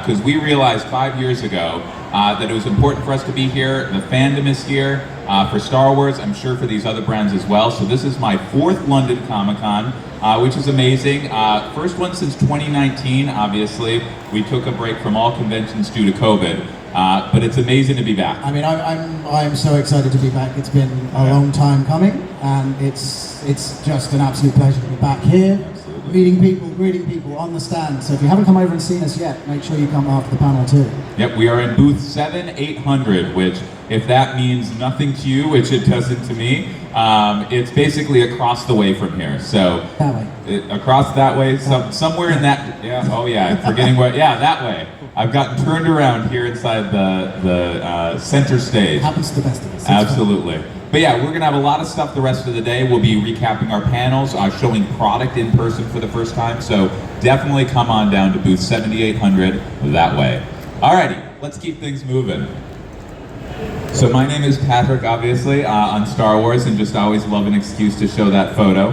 because we realized 5 years ago that it was important for us to be here. The fandom is here for Star Wars, I'm sure for these other brands as well. So this is my 4th London Comic-Con, which is amazing. First one since 2019, obviously. We took a break from all conventions due to COVID, but it's amazing to be back. I mean, I'm so excited to be back. It's been a long time coming, and it's just an absolute pleasure to be back here. Meeting people, greeting people on the stand. So if you haven't come over and seen us yet, make sure you come after the panel too. Yep, we are in booth 7800, which, if that means nothing to you, which it doesn't to me, it's basically across the way from here. So that way. Across that way, somewhere in that. Yeah. Oh yeah, I'm forgetting what. Yeah, that way. I've gotten turned around here inside the center stage. Happens to the best of us. Absolutely. But yeah, we're going to have a lot of stuff the rest of the day. We'll be recapping our panels, showing product in person for the first time. So definitely come on down to booth 7800 that way. Alrighty, let's keep things moving. So my name is Patrick, obviously, on Star Wars, and just always love an excuse to show that photo.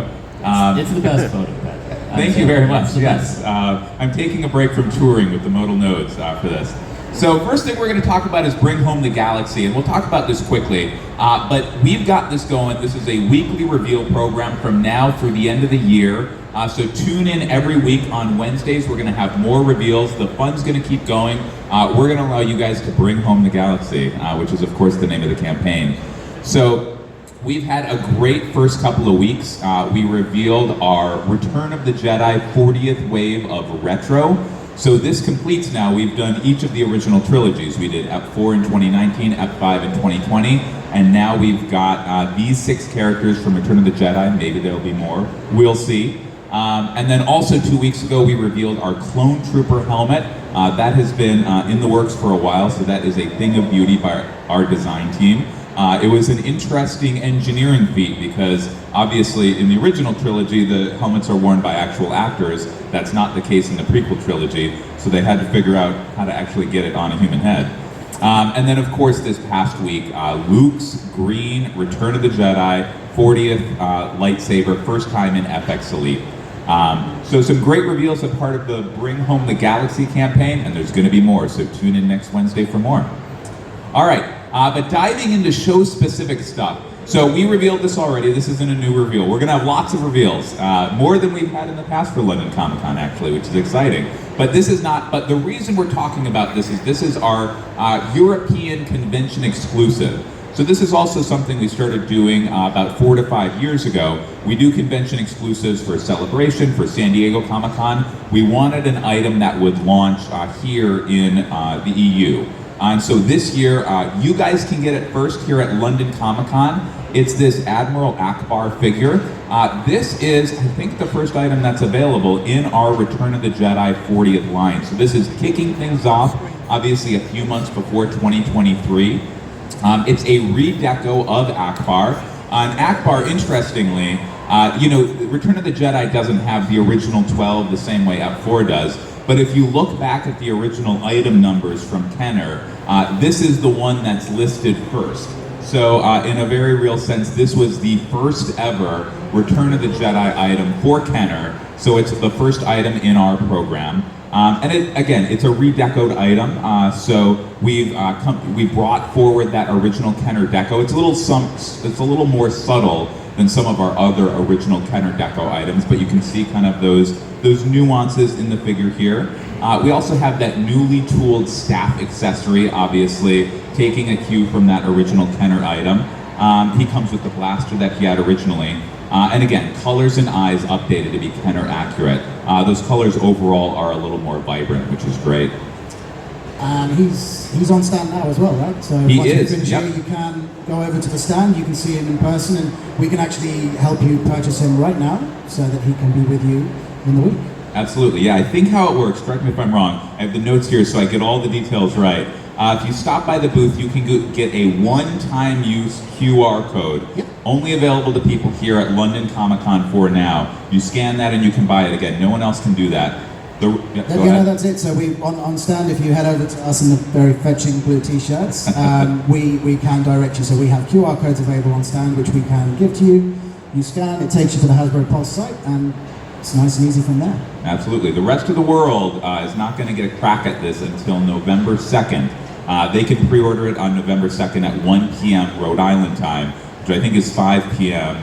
It's the best photo, Patrick. Thank you very much, yes. I'm taking a break from touring with the modal nodes for this. So first thing we're going to talk about is Bring Home the Galaxy, and we'll talk about this quickly, but we've got this going. This is a weekly reveal program from now through the end of the year, so tune in every week on Wednesdays. We're going to have more reveals. The fun's going to keep going. We're going to allow you guys to bring home the galaxy, which is of course the name of the campaign. So we've had a great first couple of weeks. We revealed our Return of the Jedi 40th wave of retro. So this completes now. We've done each of the original trilogies. We did Ep4 in 2019, Ep5 in 2020, and now we've got these 6 characters from Return of the Jedi. Maybe there'll be more. We'll see. And then also 2 weeks ago, we revealed our Clone Trooper helmet. That has been in the works for a while, so that is a thing of beauty by our design team. It was an interesting engineering feat because obviously in the original trilogy the helmets are worn by actual actors. That's not the case in the prequel trilogy, so they had to figure out how to actually get it on a human head. And then of course this past week, Luke's green Return of the Jedi 40th lightsaber, first time in FX Elite. So some great reveals as part of the Bring Home the Galaxy campaign, and there's going to be more, so tune in next Wednesday for more. All right. But diving into show-specific stuff. So we revealed this already. This isn't a new reveal. We're going to have lots of reveals, more than we've had in the past for London Comic-Con, actually, which is exciting. But this is not. But the reason we're talking about this is our European convention exclusive. So this is also something we started doing about 4 to 5 years ago. We do convention exclusives for Celebration, for San Diego Comic-Con. We wanted an item that would launch here in the EU. And so this year, you guys can get it first here at London Comic-Con. It's this Admiral Akbar figure. This is, I think, the first item that's available in our Return of the Jedi 40th line. So this is kicking things off, obviously a few months before 2023. It's a redeco of Akbar. And Akbar, interestingly, Return of the Jedi doesn't have the original 12 the same way Ep4 does. But if you look back at the original item numbers from Kenner, this is the one that's listed first. So in a very real sense, this was the first ever Return of the Jedi item for Kenner. So it's the first item in our program. And it's a redecoed item. So we brought forward that original Kenner deco. It's a little more subtle than some of our other original Kenner deco items, but you can see kind of those nuances in the figure here. We also have that newly tooled staff accessory, obviously taking a cue from that original Kenner item. He comes with the blaster that he had originally. And again, colors and eyes updated to be Kenner accurate. Those colors overall are a little more vibrant, which is great. And he's on stand now as well, right? So he once is, you finish here, you can go over to the stand, you can see him in person, and we can actually help you purchase him right now so that he can be with you in the week. Absolutely, yeah. I think how it works, correct me if I'm wrong, I have the notes here so I get all the details right. If you stop by the booth, you can get a one-time use QR code, only available to people here at London Comic-Con for now. You scan that and you can buy it again. No one else can do that. That's it. So we on stand, if you head over to us in the very fetching blue t-shirts, we can direct you. So we have QR codes available on stand, which we can give to you. You scan, it takes you to the Hasbro Pulse site, and it's nice and easy from there. Absolutely. The rest of the world is not going to get a crack at this until November 2nd. They can pre-order it on November 2nd at 1 p.m. Rhode Island time, which I think is 5 p.m.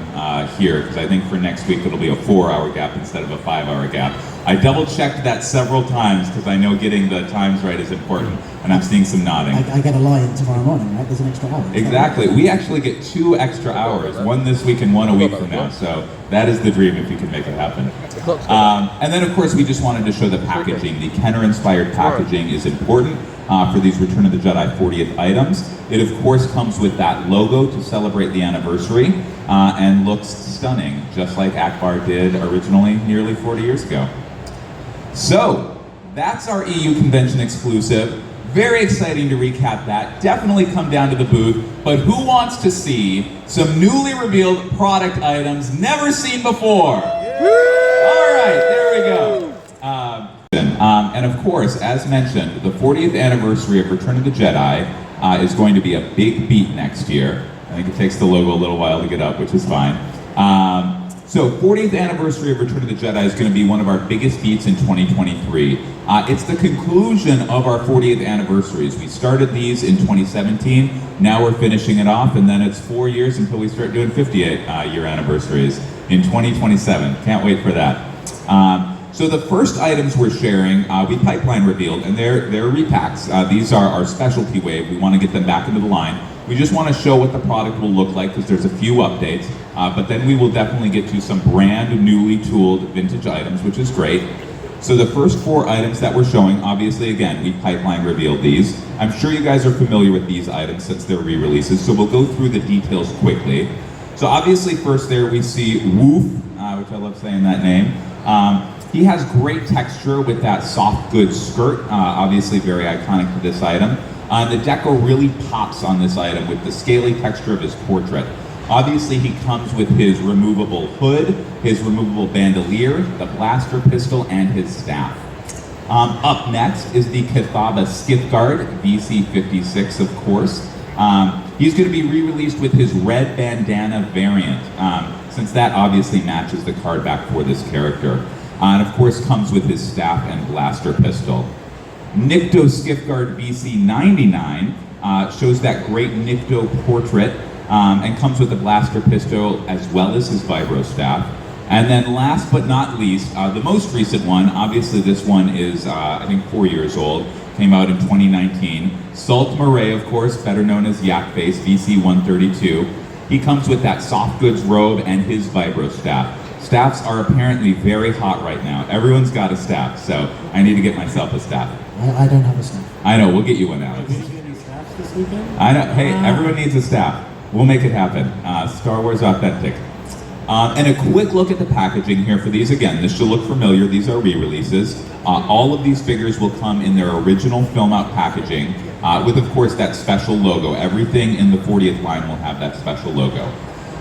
Here, because I think for next week it'll be a 4-hour gap instead of a 5-hour gap. I double-checked that several times because I know getting the times right is important, and I'm seeing some nodding. I get a lie-in tomorrow morning, right? There's an extra hour. Exactly. We actually get 2 extra hours, one this week and one a week from now, so that is the dream if you can make it happen. And then, of course, we just wanted to show the packaging. The Kenner-inspired packaging is important for these Return of the Jedi 40th items. It, of course, comes with that logo to celebrate the anniversary and looks stunning, just like Akbar did originally nearly 40 years ago. So, that's our EU convention exclusive. Very exciting to recap that. Definitely come down to the booth. But who wants to see some newly revealed product items never seen before? All right, there we go. And of course, as mentioned, the 40th anniversary of Return of the Jedi is going to be a big beat next year. I think it takes the logo a little while to get up, which is fine. So 40th anniversary of Return of the Jedi is going to be one of our biggest beats in 2023. It's the conclusion of our 40th anniversaries. We started these in 2017, now we're finishing it off, and then it's 4 years until we start doing 58-year anniversaries in 2027. Can't wait for that. So the first items we're sharing, we pipeline revealed, and they're repacks. These are our specialty wave. We want to get them back into the line. We just want to show what the product will look like because there's a few updates, but then we will definitely get to some brand newly tooled vintage items, which is great. So the first 4 items that we're showing, obviously, again, we pipeline revealed these. I'm sure you guys are familiar with these items since they're re-releases, so we'll go through the details quickly. So obviously, first there we see Woof, which I love saying that name. He has great texture with that soft goods skirt, obviously very iconic to this item. The deco really pops on this item with the scaly texture of his portrait. Obviously, he comes with his removable hood, his removable bandolier, the blaster pistol, and his staff. Up next is the Cathaba Skiff Guard, VC56, of course. He's going to be re-released with his red bandana variant, since that obviously matches the card back for this character. And of course comes with his staff and blaster pistol. Nikto Skiffguard VC99 shows that great Nikto portrait and comes with a blaster pistol as well as his vibro staff. And then last but not least, the most recent one, obviously this one is I think 4 years old, came out in 2019. Salt Murray, of course, better known as Yak Face, VC132. He comes with that soft goods robe and his vibro staff. Staffs are apparently very hot right now. Everyone's got a staff, so I need to get myself a staff. I don't have a staff. I know, we'll get you one, Alex. Did you get any staffs this weekend? I know, hey, everyone needs a staff. We'll make it happen. Star Wars authentic. And a quick look at the packaging here for these. Again, this should look familiar. These are re-releases. All of these figures will come in their original film-out packaging with, of course, that special logo. Everything in the 40th line will have that special logo.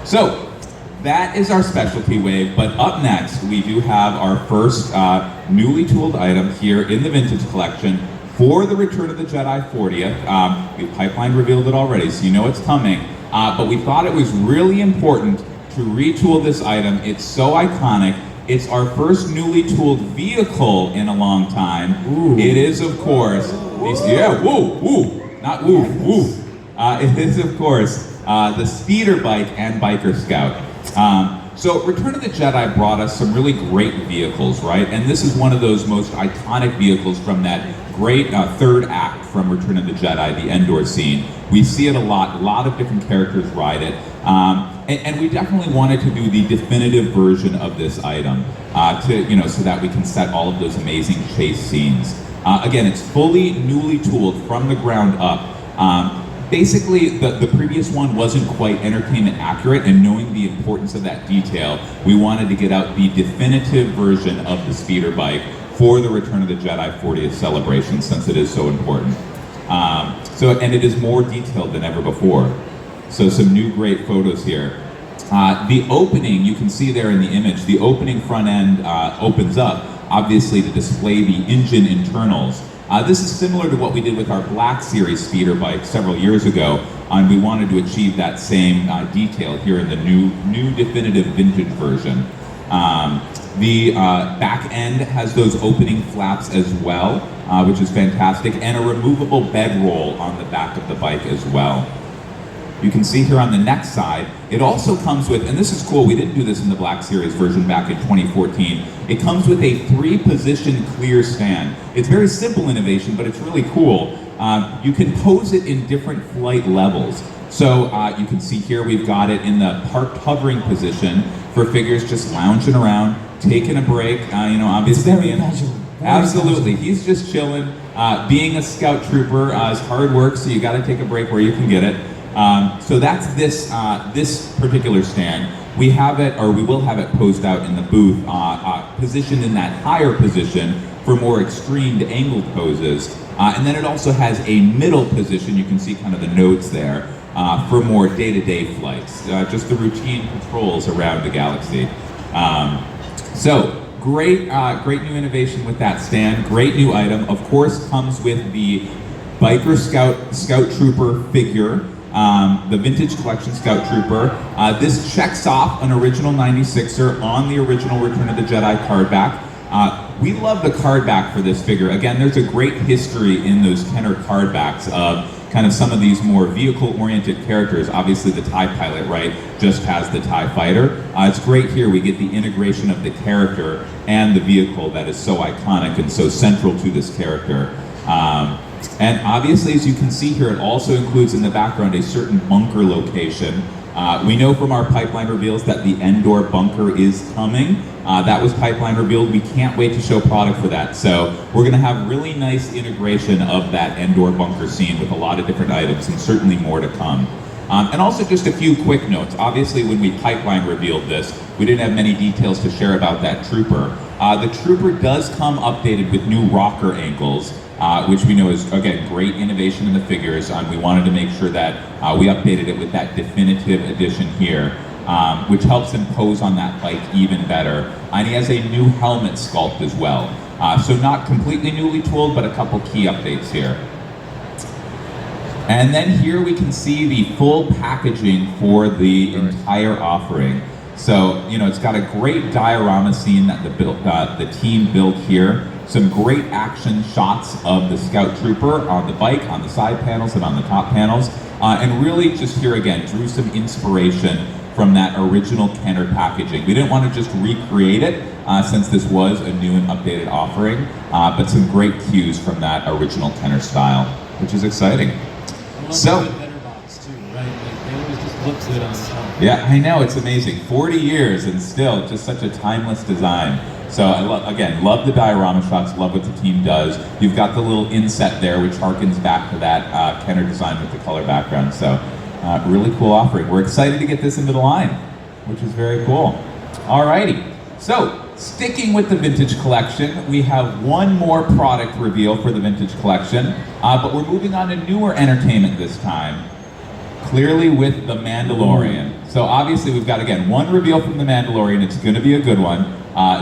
So, that is our specialty wave, but up next we do have our first newly tooled item here in the vintage collection for the Return of the Jedi 40th. We've pipeline revealed it already, so you know it's coming. But we thought it was really important to retool this item. It's so iconic. It's our first newly tooled vehicle in a long time. Ooh. It is, of course, not woo, woo. It is, of course, the speeder bike and biker scout. So Return of the Jedi brought us some really great vehicles, right? And this is one of those most iconic vehicles from that great third act from Return of the Jedi, the Endor scene. We see it a lot of different characters ride it. And we definitely wanted to do the definitive version of this item, so that we can set all of those amazing chase scenes. Again, it's fully newly tooled from the ground up. Basically, the previous one wasn't quite entertainment accurate, and knowing the importance of that detail, we wanted to get out the definitive version of the speeder bike for the Return of the Jedi 40th celebration, since it is so important. And it is more detailed than ever before. So some new great photos here. The opening, you can see there in the image, the opening front end opens up, obviously to display the engine internals. This is similar to what we did with our Black Series speeder bike several years ago, and we wanted to achieve that same detail here in the new definitive vintage version. The back end has those opening flaps as well, which is fantastic, and a removable bedroll on the back of the bike as well. You can see here on the next side, it also comes with, and this is cool, we didn't do this in the Black Series version back in 2014, it comes with a 3-position clear stand. It's very simple innovation, but it's really cool. You can pose it in different flight levels. So you can see here we've got it in the parked hovering position for figures just lounging around, taking a break, obviously. It's very casual. Absolutely, he's just chilling. Being a scout trooper is hard work, so you got to take a break where you can get it. So that's this particular stand. We have it, or we will have it posed out in the booth, positioned in that higher position for more extreme angled poses. And then it also has a middle position, you can see kind of the notes there, for more day-to-day flights, just the routine patrols around the galaxy. So great new innovation with that stand, great new item. Of course, comes with the Biker Scout Trooper figure, the Vintage Collection Scout Trooper. This checks off an original 96er on the original Return of the Jedi card back. We love the card back for this figure. Again, there's a great history in those Kenner card backs of kind of some of these more vehicle-oriented characters. Obviously the TIE pilot, right, just has the TIE fighter. It's great here, we get the integration of the character and the vehicle that is so iconic and so central to this character. And obviously, as you can see here, it also includes in the background a certain bunker location. We know from our pipeline reveals that the Endor bunker is coming. That was pipeline revealed. We can't wait to show product for that. So we're going to have really nice integration of that Endor bunker scene with a lot of different items and certainly more to come. And also just a few quick notes. Obviously, when we pipeline revealed this, we didn't have many details to share about that trooper. The trooper does come updated with new rocker angles, which we know is, again, great innovation in the figures. We wanted to make sure that we updated it with that definitive edition here, which helps him pose on that bike even better. And he has a new helmet sculpt as well. So not completely newly tooled, but a couple key updates here. And then here we can see the full packaging for the entire offering. So, it's got a great diorama scene that the team built here. Some great action shots of the Scout Trooper on the bike, on the side panels and on the top panels. And really just here again, drew some inspiration from that original Kenner packaging. We didn't want to just recreate it since this was a new and updated offering, but some great cues from that original Kenner style, which is exciting. So, letterbox too, right? Like they always just look good on top. Yeah, I know, it's amazing. 40 years and still just such a timeless design. So I love the diorama shots, love what the team does. You've got the little inset there, which harkens back to that Kenner design with the color background. So really cool offering. We're excited to get this into the line, which is very cool. Alrighty, so sticking with the Vintage Collection, we have one more product reveal for the Vintage Collection, but we're moving on to newer entertainment this time, clearly with The Mandalorian. So obviously we've got, again, one reveal from The Mandalorian. It's going to be a good one,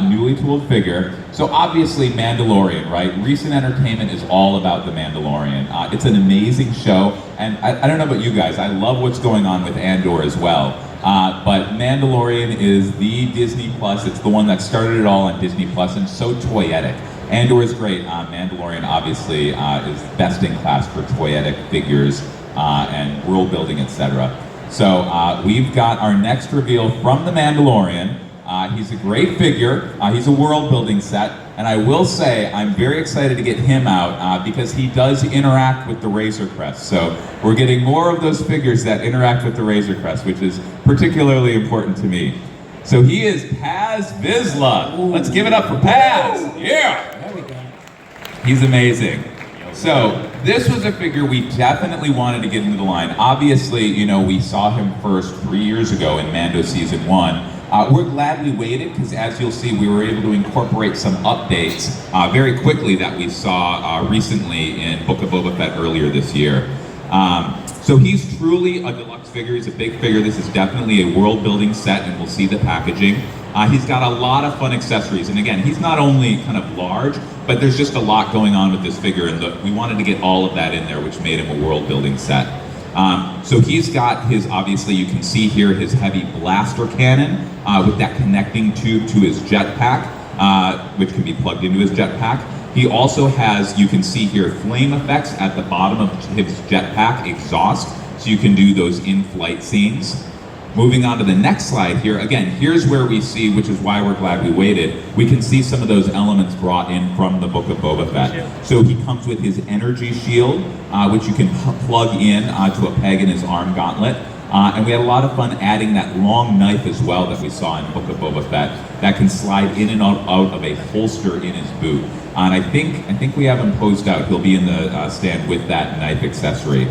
newly tooled figure. So obviously Mandalorian, right? Recent entertainment is all about The Mandalorian. It's an amazing show, and I don't know about you guys, I love what's going on with Andor as well. But Mandalorian is the Disney Plus. It's the one that started it all on Disney Plus, and so toyetic. Andor is great. Mandalorian obviously is best in class for toyetic figures and world building, etc. So we've got our next reveal from The Mandalorian. He's a great figure. He's a world building set, and I will say I'm very excited to get him out because he does interact with the Razor Crest. So we're getting more of those figures that interact with the Razor Crest, which is particularly important to me. So he is Paz Vizsla. Let's give it up for Paz. Yeah. There we go. He's amazing. So this was a figure we definitely wanted to get into the line. Obviously, we saw him first 3 years ago in Mando Season 1. We're glad we waited because, as you'll see, we were able to incorporate some updates very quickly that we saw recently in Book of Boba Fett earlier this year. So he's truly a deluxe figure. He's a big figure. This is definitely a world-building set, and we'll see the packaging. He's got a lot of fun accessories, and again, he's not only kind of large, but there's just a lot going on with this figure, and we wanted to get all of that in there, which made him a world-building set. So he's got his, obviously you can see here, his heavy blaster cannon with that connecting tube to his jetpack, which can be plugged into his jetpack. He also has, you can see here, flame effects at the bottom of his jetpack exhaust, so you can do those in-flight scenes. Moving on to the next slide here, again, here's where we see, which is why we're glad we waited, we can see some of those elements brought in from the Book of Boba Fett. So he comes with his energy shield, which you can plug in to a peg in his arm gauntlet. And we had a lot of fun adding that long knife as well that we saw in Book of Boba Fett that can slide in and out of a holster in his boot. And I think we have him posed out. He'll be in the stand with that knife accessory.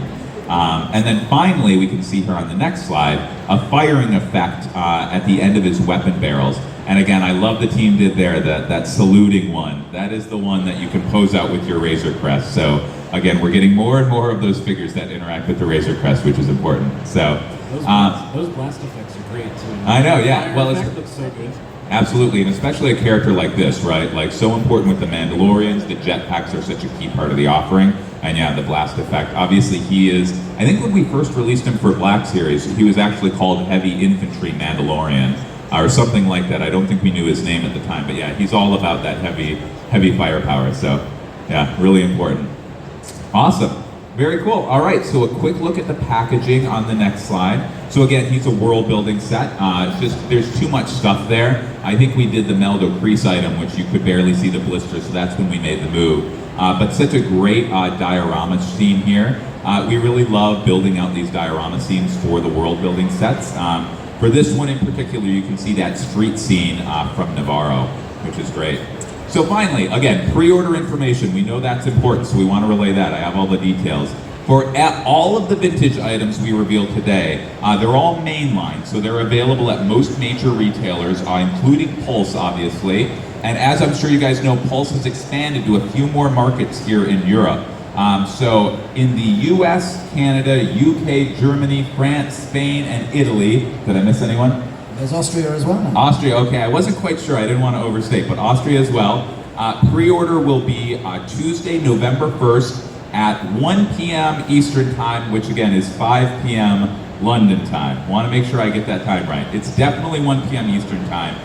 And then finally, we can see here on the next slide, a firing effect at the end of his weapon barrels. And again, I love the team did there, that saluting one. That is the one that you can pose out with your Razor Crest. So again, we're getting more and more of those figures that interact with the Razor Crest, which is important. So those blast effects are great too. I know, yeah. Well, it looks so good. Absolutely, and especially a character like this, right? Like, so important with the Mandalorians, the jetpacks are such a key part of the offering, and yeah, the blast effect. Obviously, he is, I think when we first released him for Black Series, he was actually called Heavy Infantry Mandalorian, or something like that. I don't think we knew his name at the time, but yeah, he's all about that heavy firepower, so yeah, really important. Awesome. Very cool. All right, so a quick look at the packaging on the next slide. So again, he's a world building set. There's too much stuff there. I think we did the Meldo Crease item, which you could barely see the blisters, so that's when we made the move. But such a great diorama scene here. We really love building out these diorama scenes for the world building sets. For this one in particular, you can see that street scene from Navarro, which is great. So finally, again, pre-order information. We know that's important, so we want to relay that. I have all the details. For all of the vintage items we revealed today, they're all mainline, so they're available at most major retailers, including Pulse, obviously. And as I'm sure you guys know, Pulse has expanded to a few more markets here in Europe. So in the US, Canada, UK, Germany, France, Spain, and Italy. Did I miss anyone? There's Austria as well now. Austria, okay, I wasn't quite sure, I didn't want to overstate, but Austria as well. Pre-order will be Tuesday, November 1st at 1 p.m. Eastern Time, which again is 5 p.m. London time. Want to make sure I get that time right. It's definitely 1 p.m. Eastern Time,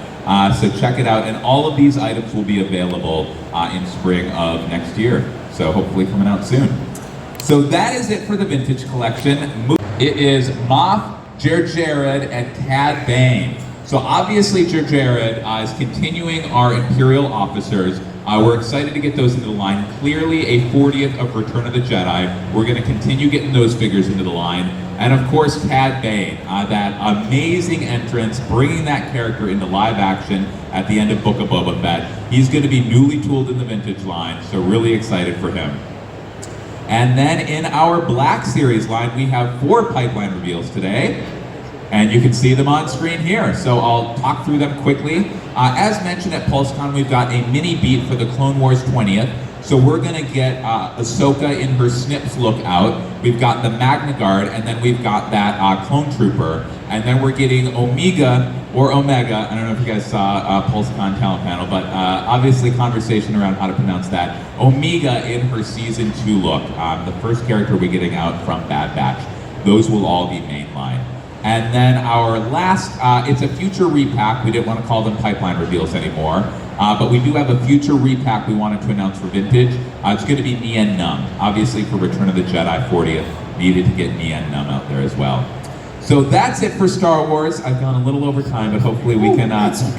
so check it out. And all of these items will be available in spring of next year, so hopefully coming out soon. So that is it for the vintage collection. It is Moff, Jar Jared, and Cad Bane. So obviously Jar Jared is continuing our Imperial officers. We're excited to get those into the line. Clearly a 40th of Return of the Jedi. We're going to continue getting those figures into the line. And of course Cad Bane, that amazing entrance, bringing that character into live action at the end of Book of Boba Fett. He's going to be newly tooled in the vintage line, so really excited for him. And then in our Black Series line, we have 4 pipeline reveals today, and you can see them on screen here. So I'll talk through them quickly. As mentioned at PulseCon, we've got a mini beat for the Clone Wars 20th. So we're gonna get Ahsoka in her Snips look out. We've got the Magna Guard, and then we've got that Clone Trooper. And then we're getting Omega, or Omega, I don't know if you guys saw PulseCon talent panel, but obviously conversation around how to pronounce that. Omega in her Season 2 look, the first character we're getting out from Bad Batch. Those will all be mainline. And then our last, it's a future repack. We didn't want to call them pipeline reveals anymore, but we do have a future repack we wanted to announce for vintage. It's going to be Nien Nunb. Obviously for Return of the Jedi 40th, needed to get Nien Nunb out there as well. So that's it for Star Wars. I've gone a little over time, but hopefully we can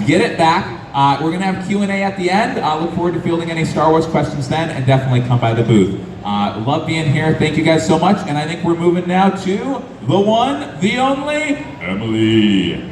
get it back. We're going to have Q&A at the end. I look forward to fielding any Star Wars questions then, and definitely come by the booth. Love being here. Thank you guys so much. And I think we're moving now to the one, the only, Emily.